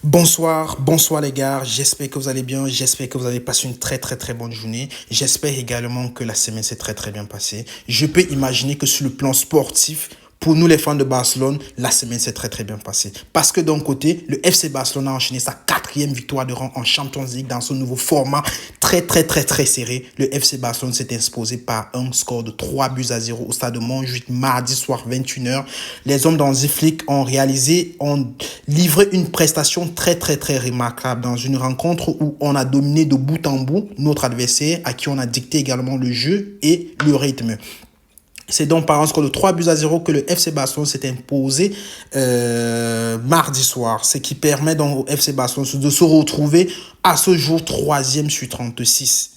Bonsoir les gars, j'espère que vous allez bien, j'espère que vous avez passé une très bonne journée, j'espère également que la semaine s'est très bien passée. Je peux imaginer que sur le plan sportif, pour nous les fans de Barcelone, la semaine s'est très bien passée. Parce que d'un côté, le FC Barcelone a enchaîné sa 4e victoire de rang en Champions League dans ce nouveau format très serré. Le FC Barcelone s'est imposé par un score de 3-0 au stade de Montjuïc mardi soir 21h. Les hommes d'Hansi Flick ont livré une prestation très remarquable dans une rencontre où on a dominé de bout en bout notre adversaire à qui on a dicté également le jeu et le rythme. C'est donc par un score de 3-0 que le FC Barcelone s'est imposé mardi soir, ce qui permet donc au FC Barcelone de se retrouver à ce jour 3e sur 36.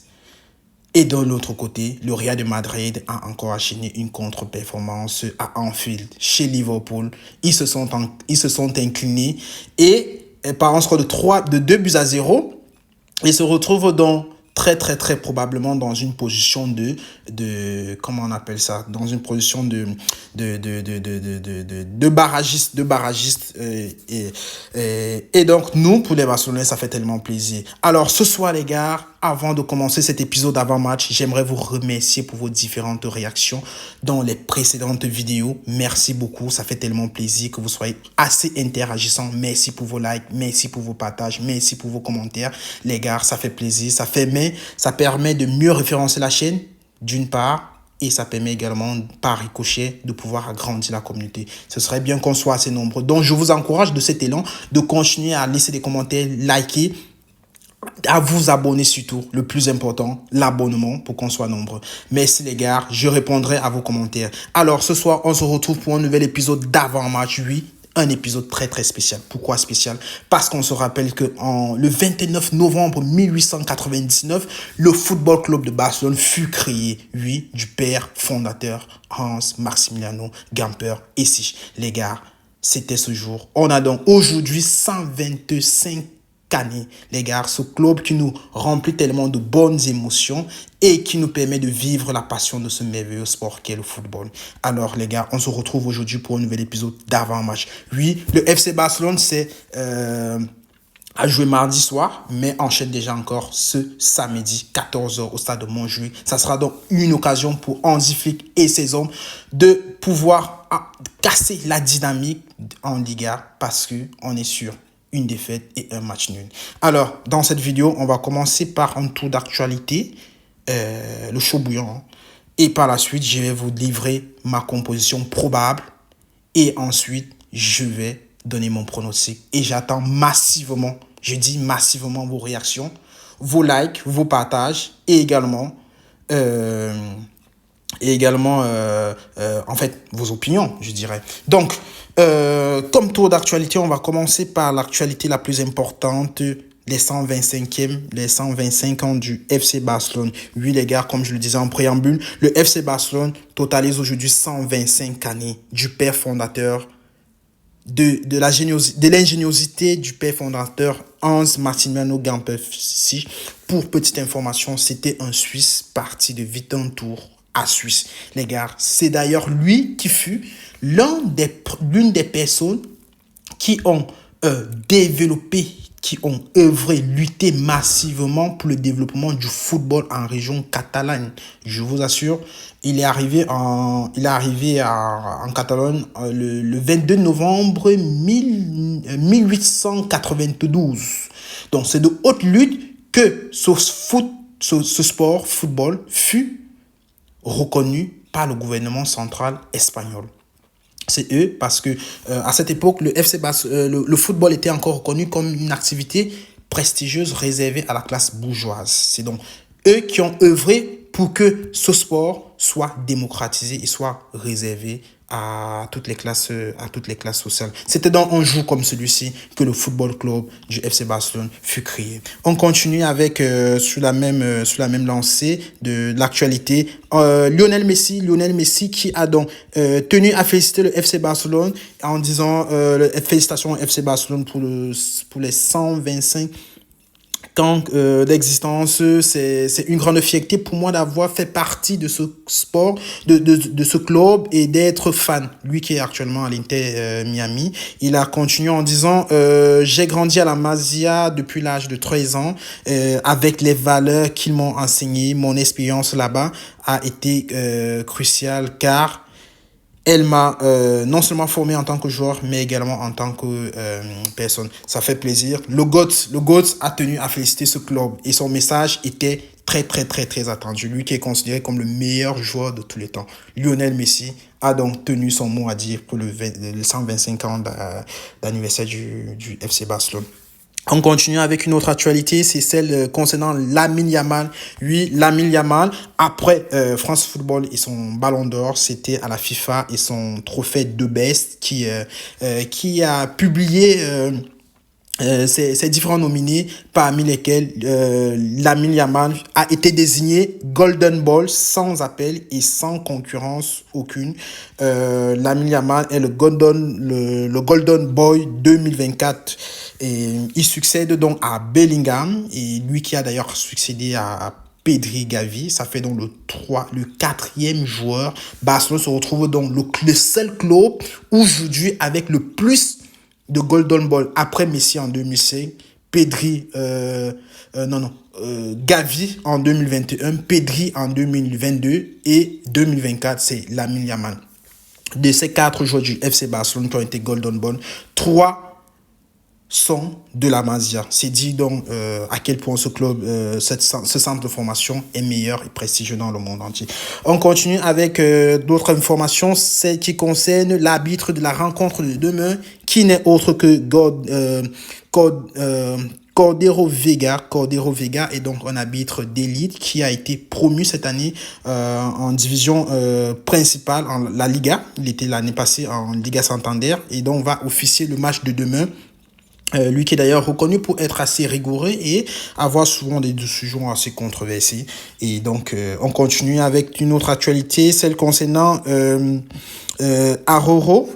Et de l'autre côté, le Real de Madrid a encore enchaîné une contre-performance à Anfield, chez Liverpool. Ils se sont inclinés et par un score de 2-0, ils se retrouvent donc très probablement dans une position de comment on appelle ça, dans une position de barragiste et donc nous pour les Barcelonais ça fait tellement plaisir. Alors ce soir les gars, avant de commencer cet épisode d'avant-match, j'aimerais vous remercier pour vos différentes réactions dans les précédentes vidéos. Merci beaucoup, ça fait tellement plaisir que vous soyez assez interagissants. Merci pour vos likes, merci pour vos partages, merci pour vos commentaires. Les gars, ça fait plaisir, ça permet de mieux référencer la chaîne, d'une part, et ça permet également, par ricochet, de pouvoir agrandir la communauté. Ce serait bien qu'on soit assez nombreux. Donc, je vous encourage de cet élan de continuer à laisser des commentaires, liker, à vous abonner surtout, le plus important, l'abonnement pour qu'on soit nombreux. Merci les gars, je répondrai à vos commentaires. Alors ce soir, on se retrouve pour un nouvel épisode d'avant-match, oui, un épisode très spécial. Pourquoi spécial? Parce qu'on se rappelle que le 29 novembre 1899, le Football Club de Barcelone fut créé, oui, du père fondateur Hans Maximiliano Gamper Essig. Les gars, c'était ce jour. On a donc aujourd'hui 125 années, les gars, ce club qui nous remplit tellement de bonnes émotions et qui nous permet de vivre la passion de ce merveilleux sport qu'est le football. Alors les gars, on se retrouve aujourd'hui pour un nouvel épisode d'avant-match. Oui, le FC Barcelone a joué mardi soir, mais enchaîne déjà encore ce samedi 14h au stade de Montjuïc. Ça sera donc une occasion pour Hansi Flick et ses hommes de pouvoir casser la dynamique en Liga parce qu'on est sûr une défaite et un match nul. Alors, dans cette vidéo, on va commencer par un tour d'actualité, le chaud bouillant. Et par la suite, je vais vous livrer ma composition probable. Et ensuite, je vais donner mon pronostic. Et j'attends massivement, je dis massivement vos réactions, vos likes, vos partages et également en fait, vos opinions, je dirais. Donc, comme tour d'actualité, on va commencer par l'actualité la plus importante, les 125 ans du FC Barcelone. Oui, les gars, comme je le disais en préambule, le FC Barcelone totalise aujourd'hui 125 années du père fondateur, de l'ingéniosité du père fondateur Hans Maximiliano Gamper. Pour petite information, c'était un Suisse parti de Wittenthur à Suisse. Les gars, c'est d'ailleurs lui qui fut l'une des personnes qui ont développé, qui ont œuvré, lutté massivement pour le développement du football en région Catalogne. Je vous assure, il est arrivé en Catalogne le 22 novembre 1892. Donc, c'est de haute lutte que ce sport, football, fut reconnu par le gouvernement central espagnol. C'est eux parce que à cette époque, le football était encore reconnu comme une activité prestigieuse réservée à la classe bourgeoise. C'est donc eux qui ont œuvré pour que ce sport soit démocratisé et soit réservé à toutes les classes sociales. C'était dans un jour comme celui-ci que le football club du FC Barcelone fut créé. On continue avec sur la même lancée de l'actualité. Lionel Messi qui a donc tenu à féliciter le FC Barcelone en disant félicitations au FC Barcelone pour les 125 quand l'existence, c'est une grande fierté pour moi d'avoir fait partie de ce sport, de ce club et d'être fan. Lui qui est actuellement à l'Inter Miami, il a continué en disant j'ai grandi à la Masia depuis l'âge de 13 ans avec les valeurs qu'ils m'ont enseignées. Mon expérience là-bas a été cruciale car elle m'a non seulement formé en tant que joueur, mais également en tant que personne. Ça fait plaisir. Le GOAT a tenu à féliciter ce club et son message était très, très, très, très attendu. Lui qui est considéré comme le meilleur joueur de tous les temps. Lionel Messi a donc tenu son mot à dire pour le 125 ans d'anniversaire du FC Barcelone. On continue avec une autre actualité, c'est celle concernant Lamine Yamal. Oui, Lamine Yamal, après France Football et son ballon d'or, c'était à la FIFA et son trophée de best qui a publié ces différents nominés, parmi lesquels Lamine Yamal a été désigné Golden Ball sans appel et sans concurrence aucune. Lamine Yamal est le Golden Boy 2024 et il succède donc à Bellingham et lui qui a d'ailleurs succédé à Pedri Gavi. Ça fait donc le quatrième joueur. Barcelone se retrouve donc le seul club aujourd'hui avec le plus de Golden Ball après Messi en 2005, Pedri, Gavi en 2021, Pedri en 2022 et 2024, c'est Lamine Yamal. De ces 4 joueurs du FC Barcelone qui ont été Golden Ball, 3 sont de la Masia. C'est dit donc à quel point ce club, ce centre de formation est meilleur et prestigieux dans le monde entier. On continue avec d'autres informations, celles qui concernent l'arbitre de la rencontre de demain, qui n'est autre que Cordero Vega est donc un arbitre d'élite qui a été promu cette année en division principale, en la Liga. Il était l'année passée en Liga Santander et donc va officier le match de demain. Lui qui est d'ailleurs reconnu pour être assez rigoureux et avoir souvent des décisions assez controversées. Et donc, on continue avec une autre actualité, celle concernant Aroro,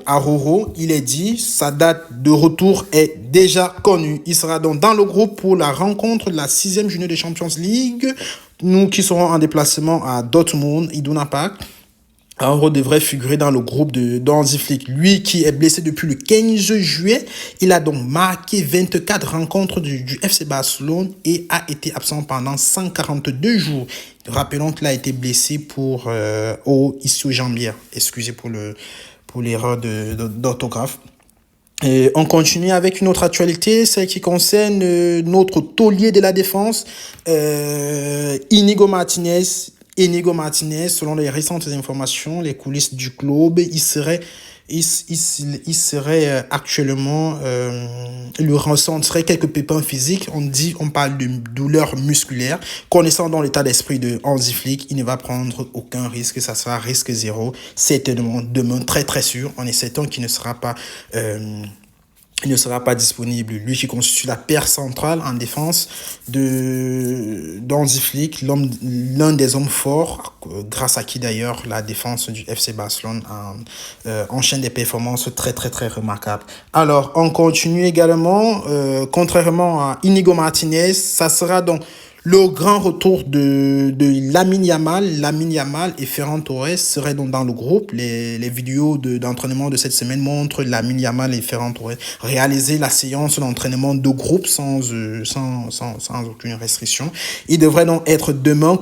il est dit, sa date de retour est déjà connue. Il sera donc dans le groupe pour la rencontre de la 6e journée de Champions League. Nous qui serons en déplacement à Dortmund, Iduna Park. Aroro devrait figurer dans le groupe de Hansi Flick. Lui qui est blessé depuis le 15 juillet, il a donc marqué 24 rencontres du FC Barcelone et a été absent pendant 142 jours. Rappelons qu'il a été blessé pour au ischio-jambière. Excusez pour l'erreur d'orthographe. Et on continue avec une autre actualité, celle qui concerne notre taulier de la défense, Inigo Martinez, selon les récentes informations, les coulisses du club, il serait actuellement, il ressentirait quelques pépins physiques. On parle de douleur musculaire. Connaissant dans l'état d'esprit de Hansi Flick, il ne va prendre aucun risque. Ça sera risque zéro. Certainement demain, très très sûr. On est certain qu'il ne sera pas disponible. Lui qui constitue la paire centrale en défense d'Hansi Flick, l'un des hommes forts, grâce à qui d'ailleurs la défense du FC Barcelone enchaîne des performances très très très remarquables. Alors, on continue également, contrairement à Inigo Martinez, ça sera donc le grand retour de Lamine Yamal. Lamine Yamal et Ferran Torres seraient donc dans le groupe. Les vidéos d'entraînement de cette semaine montrent Lamine Yamal et Ferran Torres réaliser la séance d'entraînement de groupe sans aucune restriction. Ils devraient donc être demain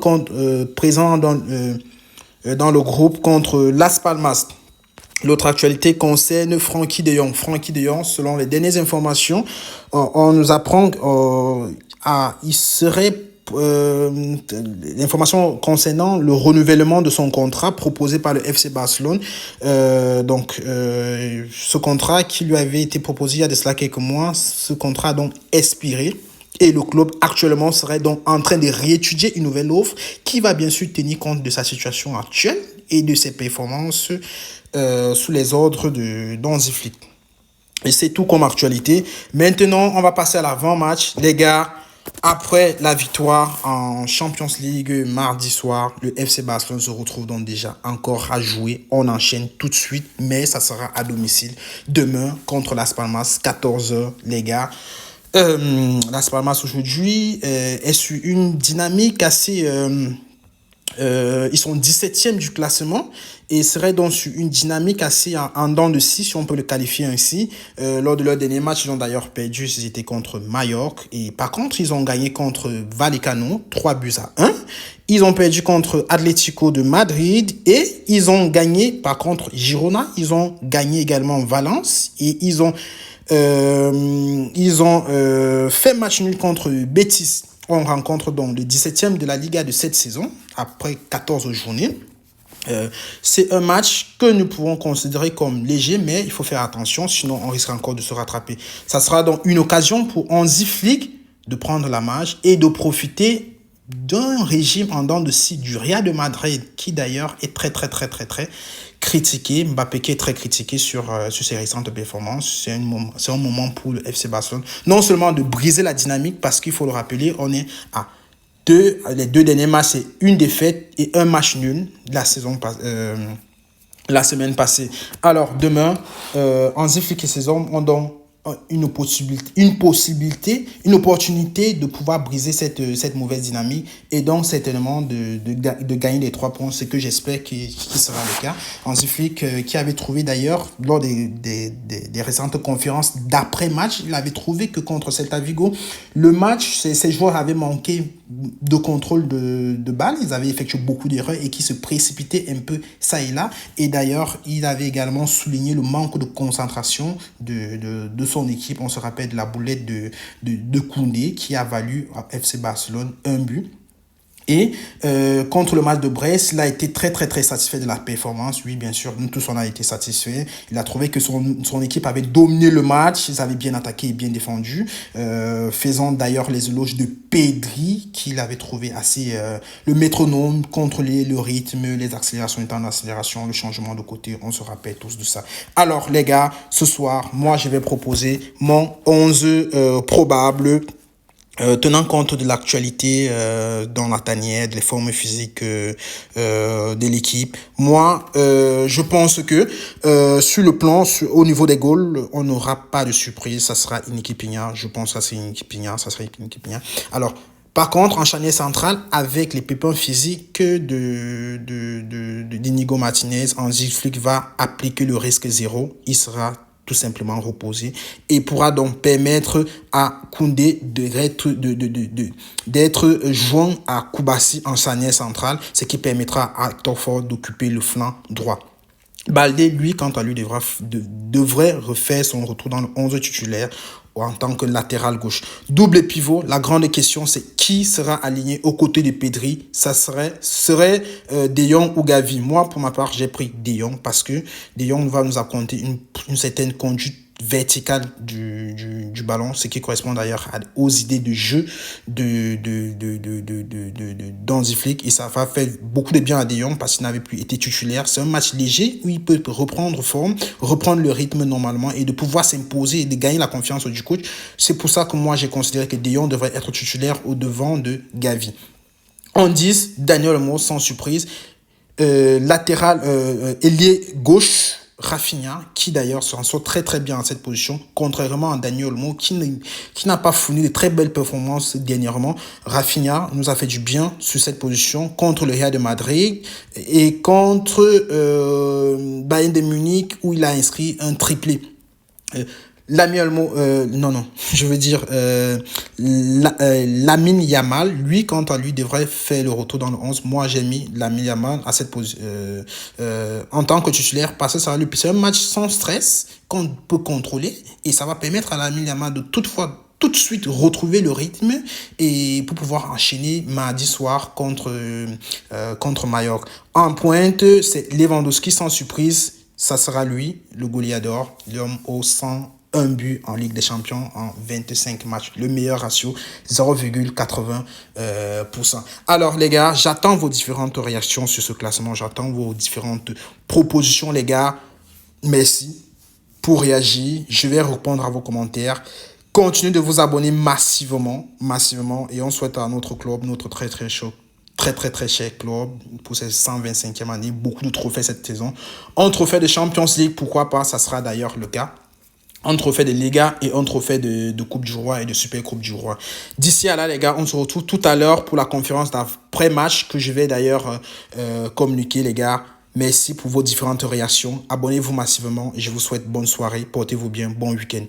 présents dans le groupe contre Las Palmas. L'autre actualité concerne Frenkie de Jong. Frenkie de Jong, selon les dernières informations, on nous apprend il serait l'information concernant le renouvellement de son contrat proposé par le FC Barcelone. Ce contrat qui lui avait été proposé il y a de cela quelques mois, ce contrat a donc expiré. Et le club actuellement serait donc en train de réétudier une nouvelle offre qui va bien sûr tenir compte de sa situation actuelle et de ses performances sous les ordres d'Hansi Flick. Et c'est tout comme actualité. Maintenant, on va passer à l'avant-match. Les gars, après la victoire en Champions League mardi soir, le FC Barcelone se retrouve donc déjà encore à jouer. On enchaîne tout de suite, mais ça sera à domicile demain contre Las Palmas, 14h, les gars. Las Palmas aujourd'hui est sur une dynamique assez... ils sont 17e du classement et seraient donc sur une dynamique assez en dents de scie, si on peut le qualifier ainsi. Lors de leur dernier match, ils ont d'ailleurs perdu, ils étaient contre Mallorca. Et par contre, ils ont gagné contre Vallecano, 3-1. Ils ont perdu contre Atlético de Madrid et ils ont gagné, par contre, Girona. Ils ont gagné également Valence et ils ont fait match nul contre Betis. On rencontre donc le 17e de la Liga de cette saison, après 14 journées. C'est un match que nous pouvons considérer comme léger, mais il faut faire attention, sinon on risque encore de se rattraper. Ça sera donc une occasion pour Hansi Flick de prendre la marge et de profiter d'un régime en dents de scie du Real de Madrid, qui d'ailleurs est très critiqué. Mbappé qui est très critiqué sur ses récentes performances. C'est un moment pour le FC Barcelone, non seulement de briser la dynamique, parce qu'il faut le rappeler, on est à les 2 derniers matchs, c'est une défaite et un match nul la semaine passée. Alors demain, Hansi Flick et ses hommes ont donc une opportunité de pouvoir briser cette mauvaise dynamique et donc certainement de gagner les 3 points, ce que j'espère qui sera le cas. Hansi Flick qui avait trouvé d'ailleurs lors des récentes conférences d'après-match, il avait trouvé que contre Celta Vigo, le match, ces joueurs avaient manqué de contrôle de balle, ils avaient effectué beaucoup d'erreurs et qui se précipitaient un peu ça et là. Et d'ailleurs, il avait également souligné le manque de concentration de son équipe. On se rappelle de la boulette de Koundé qui a valu à FC Barcelone un but. Et contre le match de Brest, il a été très satisfait de la performance. Oui, bien sûr, nous tous on a été satisfaits. Il a trouvé que son équipe avait dominé le match, ils avaient bien attaqué et bien défendu, faisant d'ailleurs les éloges de Pedri, qu'il avait trouvé assez le métronome, contrôler le rythme, les accélérations étant en accélération, le changement de côté, on se rappelle tous de ça. Alors les gars, ce soir, moi je vais proposer mon 11 probable. Tenant compte de l'actualité dans la tanière, des formes physiques de l'équipe, moi, je pense que sur le plan, au niveau des goals, on n'aura pas de surprise. Ça sera une équipe Iña. Je pense que ça sera une équipe Iña. Alors, par contre, en charnière centrale, avec les pépins physiques d'Inigo Martinez, Hansi Flick va appliquer le risque 0. Il sera tout simplement reposé et pourra donc permettre à Koundé d'être joint à Koubassi en charnière centrale, ce qui permettra à Torford d'occuper le flanc droit. Baldé, lui, quant à lui, devrait refaire son retour dans le 11 titulaire en tant que latéral gauche. Double pivot, la grande question, c'est qui sera aligné aux côtés de Pedri. Ça serait De Jong ou Gavi. Moi, pour ma part, j'ai pris De Jong parce que De Jong va nous apporter une certaine conduite verticale du ballon, ce qui correspond d'ailleurs aux idées de jeu d'Hansi Flick, et ça va faire beaucoup de bien à De Jong parce qu'il n'avait plus été titulaire. C'est un match léger où il peut reprendre forme, reprendre le rythme normalement et de pouvoir s'imposer et de gagner la confiance du coach. C'est pour ça que moi j'ai considéré que De Jong devrait être titulaire au devant de Gavi. En 10, Daniel Olmo sans surprise, latéral ailier gauche, Rafinha, qui d'ailleurs s'en sort très bien en cette position, contrairement à Daniel Olmo, qui n'a pas fourni de très belles performances dernièrement. Rafinha nous a fait du bien sur cette position contre le Real de Madrid et contre Bayern de Munich, où il a inscrit un triplé. Lamine Yamal, lui, quant à lui, devrait faire le retour dans le 11. Moi, j'ai mis Lamine Yamal à cette position en tant que titulaire parce que ça va lui c'est un match sans stress qu'on peut contrôler et ça va permettre à Lamine Yamal de tout de suite retrouver le rythme et pour pouvoir enchaîner mardi soir contre Mallorca. En pointe, c'est Lewandowski sans surprise. Ça sera lui, le goleador, l'homme au 101 buts en Ligue des Champions en 25 matchs. Le meilleur ratio, 0,80%. Alors les gars, j'attends vos différentes réactions sur ce classement. J'attends vos différentes propositions les gars. Merci pour réagir. Je vais répondre à vos commentaires. Continuez de vous abonner massivement. Et on souhaite à notre club, notre très cher club, pour cette 125e année, beaucoup de trophées cette saison. Un trophée de Champions League, pourquoi pas, ça sera d'ailleurs le cas. un trophée de Liga et un trophée de Coupe du Roi et de Super Coupe du Roi. D'ici à là, les gars, on se retrouve tout à l'heure pour la conférence d'après-match que je vais d'ailleurs communiquer, les gars. Merci pour vos différentes réactions. Abonnez-vous massivement et je vous souhaite bonne soirée. Portez-vous bien. Bon week-end.